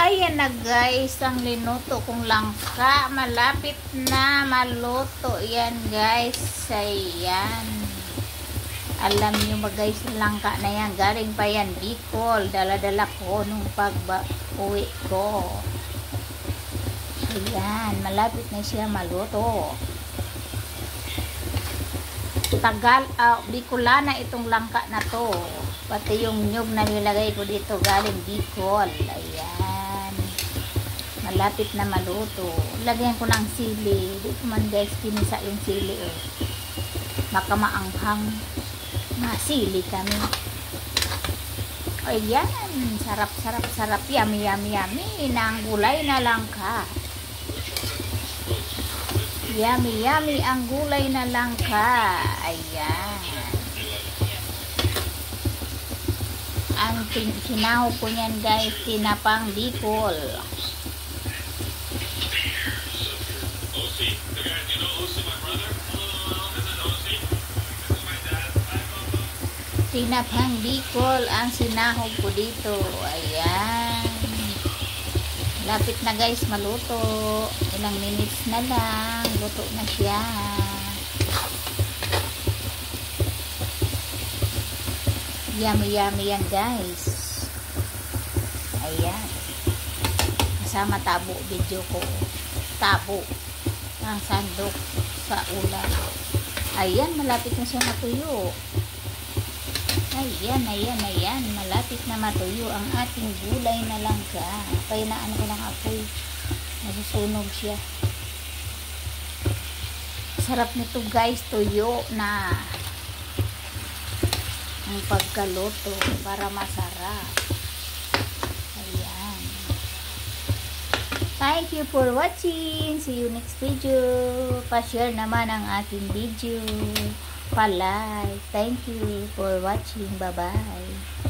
Ayan na guys, ang linuto kong langka. Malapit na maluto yan guys. Ayan. Alam nyo ba guys, langka na yan. Galing pa yan Bicol. Dala-dala ko nung pag-uwi ko. Ayan, malapit na siya maluto. Bicolana itong langka na to. Pati yung nyug na nilagay ko dito galing Bicol. Ayan. Malapit na maluto. Lagyan ko ng sili. Dito man guys, pinisa yung sili eh. Baka maanghang. Masili kami. Ayan. Sarap, sarap, sarap. Yummy, yummy, yummy. Nang gulay na langka. Yummy, yummy ang gulay na langka. Ayan. Ang sinahog ko niyan guys, tinapang Bicol. Tinapang Bicol ang sinahog ko dito. Ayan. Lapit na guys maluto. Ilang minutes na lang. Luto na siya. Yummy yummy yan guys. Ayan. Kasama tabo video ko. Tabo. Ang sandok sa ulam. Ayan, malapit na siya matuyo. Ayan, ayan, ayan. Malapit na matuyo ang ating gulay na langka. Painaan ko ng apoy. Nasusunog siya. Sarap nito guys. Tuyo na. Ang pagkaluto para masarap. Ayan. Thank you for watching. See you next video. Pa-share naman ang ating video. Pa-like. Thank you for watching. Bye-bye.